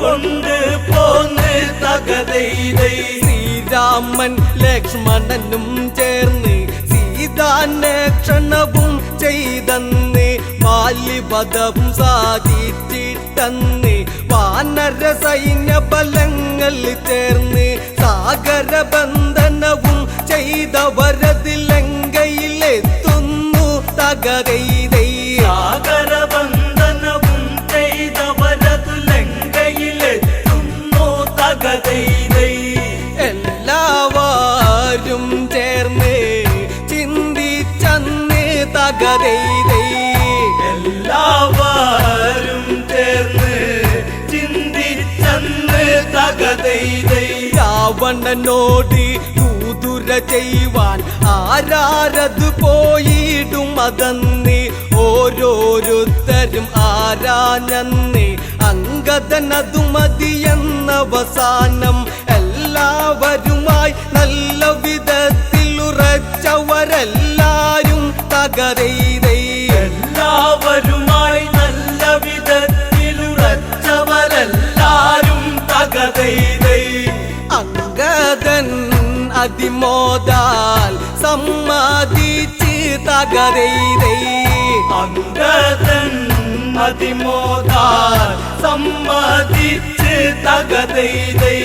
കൊണ്ട് പോന്ന് തകതൈതൈ ശ്രീരാമൻ ലക്ഷ്മണനും ചേർന്ന് സീതാന്വേഷണവും ചെയ്തന്ന് ബാല്യവധം സാധിച്ചിട്ടന്ന് വാനര സൈന്യ ബലങ്ങൾ ചേർന്ന് സാഗരബന്ധനവും ചെയ്തവരത് ലങ്കയിലെത്തുന്നു തകതൈതൈ സാഗരബന്ധനവും ചെയ്തവരത് ലങ്കയിലെത്തുന്നു തകതൈതൈ എല്ലാവരും ചേർന്ന് ചിന്തിച്ചന്ന് തകതൈതൈ എല്ലാവരും ചേർന്ന് ചിന്തിച്ചന്ന് തകതൈതൈ രാവണനോട് കൂതുര ചെയ്യുവാൻ ആരാരത് പോയിടും അതന്ന് ഓരോരുത്തരും ആരാഞ്ഞന്ന് അങ്കദനതു മതിയെന്നവസാനം എല്ലാവരുമായി നല്ല വിധത്തിൽ ഉറച്ചവരെല്ലാരും തകതൈതൈ എല്ലാവരുമായി നല്ല വിധത്തിലുറച്ചവരെല്ലാരും തകതൈതൈ അങ്കദൻ അതിമോദാൽ സമ്മതിച്ച് തകതൈതൈ അങ്കദൻ അതിമോദാൽ സമ്മതിച്ച് തകതൈതൈ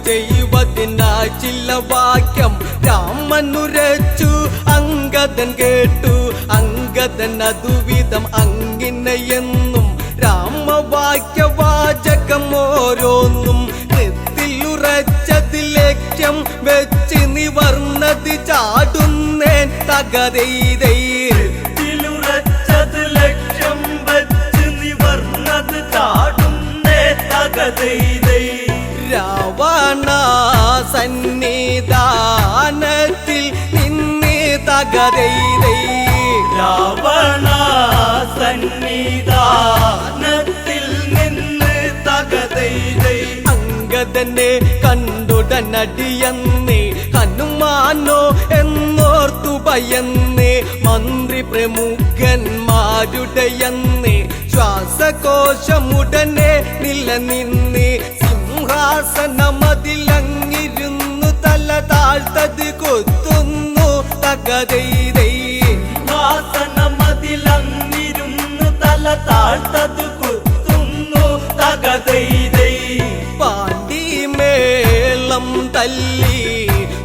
ചെയ്വതിനായി ചില വാക്യം രാമനുരച്ചു അങ്കദൻ കേട്ടു അങ്കദൻ അതുവിധം അങ്ങിനെയെന്നും രാമവാക്യവാചകം ഓരോന്നും നെത്തിലുറച്ചത് ലക്ഷ്യം വെച്ച് നിവർന്നത് ചാടുന്നേൻ തകതൈതൈ ത്തിലുറച്ചത് ലക്ഷ്യം വെച്ച് നിവർന്നത് ചാടുന്നേ തകതൈതൈ രാവണ സന്നിധാനത്തിൽ നിന്ന് തകതൈതൈ രാവണ സന്നിധാനത്തിൽ നിന്ന് തകതൈതൈ അങ്കദനെ കണ്ടുടനടിയന്ന് ഹനുമാനോ എന്നോർത്തു ഭയന്ന് മന്ത്രി പ്രമുഖന്മാരുടെയന്ന് ശ്വാസകോശമുടനെ നിലനിന്ന് സിംഹാസനമതിലങ്ങിരുന്നു തല താഴ്ത്തത് കൊത്തുന്നു തകതൈതൈ സിംഹാസനമതിലങ്ങിരുന്നു തല താഴ്ത്തത് കുത്തുന്നു തകതൈതൈ പാണ്ടിമേളം തല്ലി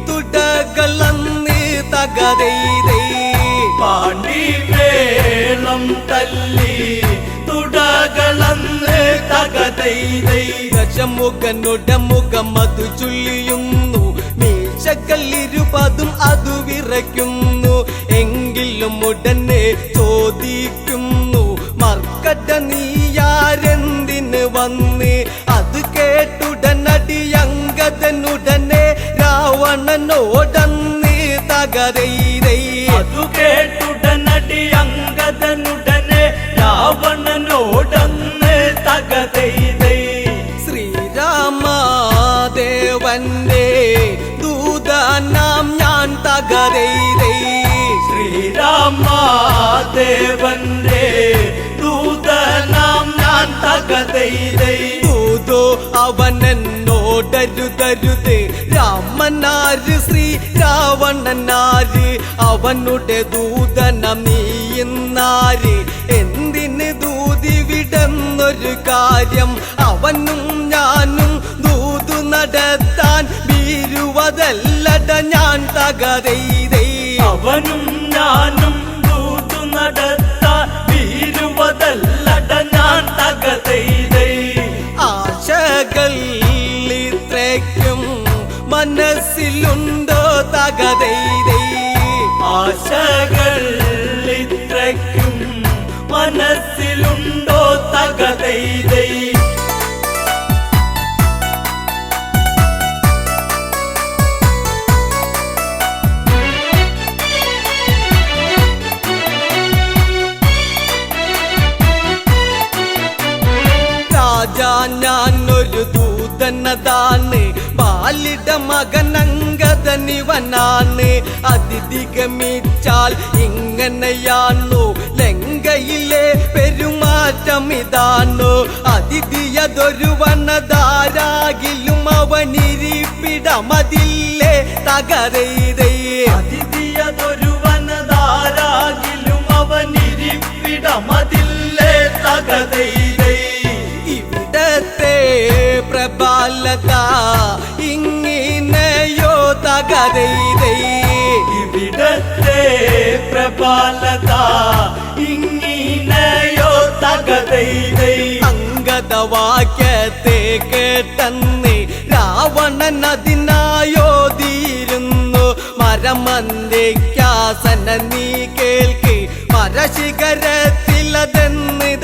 തുടകളന്ന് തകതൈതൈ പാണ്ടിമേളം തല്ലി തുടകളന്ന് തകതൈതൈ ദശമുഖനുടെ മുഖം അതു ചൊല്ലിയുന്നു മീശക്കല്ലിരുപതും അതു വിറയ്ക്കുന്നു എങ്കിലും ഉടനെ ചോദിക്കുന്നു മർക്കട്ട നീയാരെന്തിന് വന്ന് അത് കേട്ടുടനടി അങ്കദനുടനെ രാവണനോടന്ന് തകതൈതൈ അതു കേട്ടുടനടി അങ്കദനുടനെ രാവണനോടന്ന് തകതൈതൈ ശ്രീരാമദേവന്റെ ദൂതനാം ഞാൻ തകതൈതൈ ശ്രീരാമദേവന്റെ ദൂതനാം ഞാൻ തകതൈതൈ ദൂതോ അവനെന്നോടരുതരുത് രാമനാര് ശ്രീ രാവണനാര് അവനുടെ ദൂതനം നീയുന്നാര് എന്തിന് ദൂതിവിടുന്നൊരു കാര്യം അവനും ഞാനും ദൂതു നടത്താൻ വീരുവതല്ലട ഞാൻ തകതൈതൈ അവനും ഞാനും ദൂതു നടത്താൻ വീരുവതല്ലട ഞാൻ തകതൈതൈ ആശകൾ ഇത്രയ്ക്കും മനസ്സിലുണ്ടോ തകതൈതൈ ആശകൾ ഇത്രയ്ക്കും തകതൈതൈ രാജാ ഞാനൊരു ദൂതനതാണ് ബാലിട മകനങ്കതനിവനാണ് അതിഥി ഗമിച്ചാൽ ഇങ്ങനെയാണു ലങ്കയിലെ പെരുമാറ്റം ഇതാണു അതിഥിയതൊരു വനതാരാകിലും അവനിരിപ്പിടമതില്ലേ തകരൈതൈ അതിഥിയതൊരു വനതാരാകിലും അവനിരിപ്പിടമതില്ലേ തകതൈതൈ ഇവിടത്തെ പ്രബലത ഇങ്ങനെയോ തകരൈതൈ ഇവിടത്തെ പ്രബലത ഇങ്ങനെയോ തകതൈതൈ അംഗതവാക്യത്തെ കേട്ടെന്ന് രാവണൻ അതിനായോതിയിരുന്നു മരമന്ദിക്കാസന നീ കേൾക്കി മരശിഖരത്തിലതെന്ന്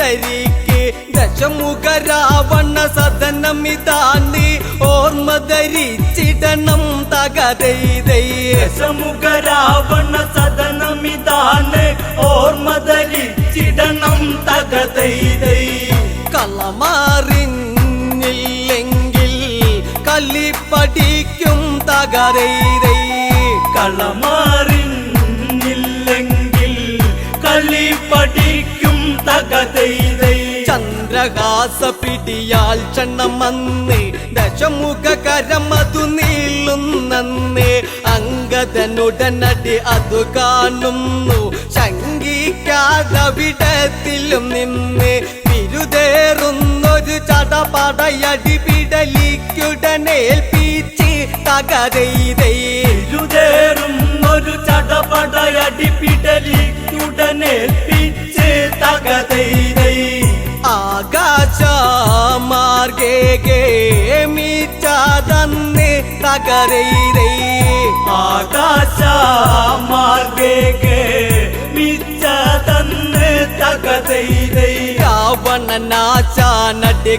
ധരിക്ക് ദശമുഖ രാവണ സദനമിതാന്ന് ഓർമ്മ ധരിച്ചിടണം തകതൈതൈ ദശമുഖ രാവണ സദനമിതാണ് ഓർമ്മ ധരിച്ചിടണം തകതൈതൈ കളമാറിഞ്ഞില്ലെങ്കിൽ കല്ലിപ്പടിക്കും തകരൈതൈ കളമാറിഞ്ഞില്ലെങ്കിൽ കളി പഠിക്കും തകതൈതൈ ചന്ദ്രഹാസ പിടിയാൽ ക്ഷണമന്ന് ദശമുഖ കരമതു നീളുന്നന്ന് അങ്കദനുടനടി അതു കാണുന്നു ശങ്കിക്കാതവിടത്തിലും നിന്ന് വിരുദേറുന്നൊരു ചടപടയടി പിടലിക്കുടനേൽപ്പിച്ച് തകരൈതൈ ഇരുതേറും ഒരു ചടപടയടി പിടലിക്കുടനേൽപ്പിച്ച് തകതൈതൈ ആകാശമാർഗേ മീറ്റാതന്ന് തകരൈതൈ ആകാശ മാർഗേ മിച്ചതന്ന് തകതൈതൈ രാവണനാശാനടി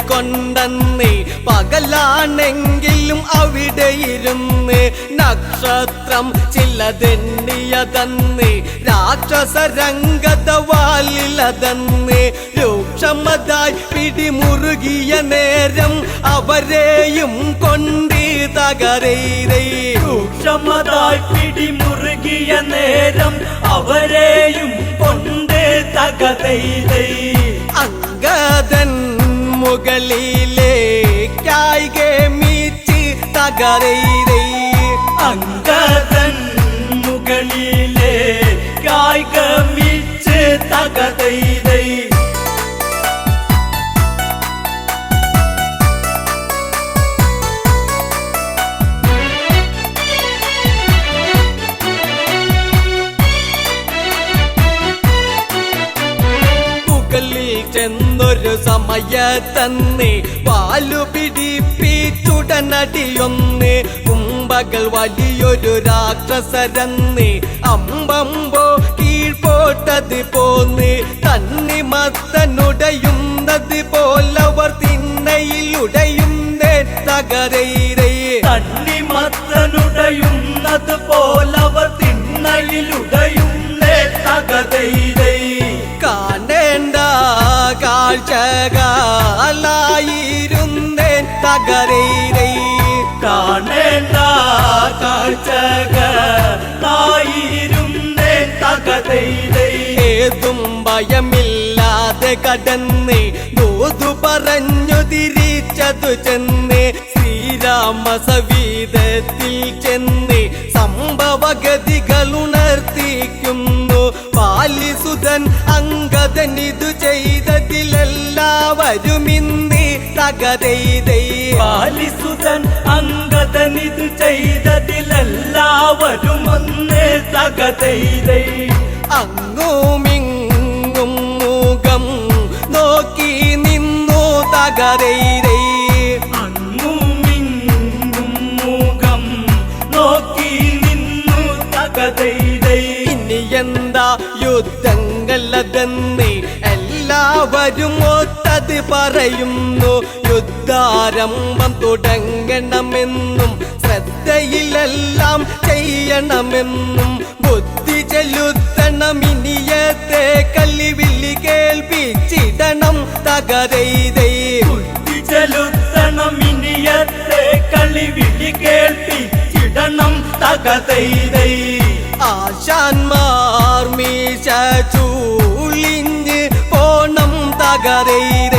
കൊണ്ടെന്ന് പകലാണെങ്കിലും അവിടെ ഇരുന്ന് നക്ഷത്രം ചിലതെണ്ണിയതന്ന് രാക്ഷസരംഗത വാലിലതന്ന് രൂക്ഷമതായി പിടിമുറുകിയ നേരം അവരെയും കൊണ്ട് തകരൈതൈ സൂക്ഷ്മതായി പിടിമുറുകിയ നേരം അവരെയും കൊണ്ട് തകതൈതൈ അങ്കദൻ മുകളിലേക്കായി ഗമിച്ച് തകരൈതൈ അങ്കദൻ മുകളിലെ കായികമിച്ച് തകതൈതൈ മുകളിൽ ചെന്നൊരു സമയത്തന്ന് പാലു പിടിപ്പിച്ചുടനടിയൊന്ന് കുംഭകൾ വലിയൊരു രാക്ഷസരന്ന് അമ്പമ്പോ കീഴ്പോട്ടത് പോന്ന് തന്നിമത്തനുടയുന്നത് പോലവർ തിണ്ണയിലുടയുന്നേ തകരൈതൈ തണ്ണിമത്തനുടയുന്നത് പോലവർ തിണ്ണയിലുടയുന്നേ തകതൈതൈ കാണേണ്ട കാഴ്ചകളായിരുന്നേ തകരൈതൈ കാണേണ്ട കാഴ്ചകളായിരുന്നേ തകതൈതൈ ഏതും ഭയമില്ലാതെ കടന്ന് ദൂതു പറഞ്ഞു തിരിച്ചതു ചെന്ന് ശ്രീരാമ സവീതത്തിൽ ചെന്ന് സംഭവഗതികൾ ഉണർത്തിക്കുന്നു പാലിസുതൻ അങ്കദൻ ഇതു ചെയ്തതിലെല്ലാവരും ഇന്ന് തകതൈതൈ പാലിസുതൻ അങ്കദനിത് ചെയ്തതിലെല്ലാവരും ഒന്ന് തകതൈതൈ അങ്ങുമിങ്ങും മുഖം നോക്കി നിന്നു തകരൈതൈ അങ്ങുമിങ്ങും മുഖം നോക്കി നിന്നു തകതൈതൈ ഇനി എന്താ യുദ്ധങ്ങളതെന്ന് എല്ലാ അവരും ഒത്തത് പറയുന്നു യുദ്ധാരംഭം തുടങ്ങണമെന്നും ശ്രദ്ധയിലെല്ലാം ചെയ്യണമെന്നും ബുദ്ധി ചെലുത്തണം ഇനിയത്തെ കല്ലിവില്ലി കേൾപ്പിച്ചിടണം തകരൈതൈ ബുദ്ധി ചെലുത്തണം ഇനിയത്തെ കളിവിളി കേൾപ്പിച്ചിടണം തകതൈതൈ ആശാന്മാർ മീശ ചൂളിഞ്ഞ് പോണം തകരൈതൈ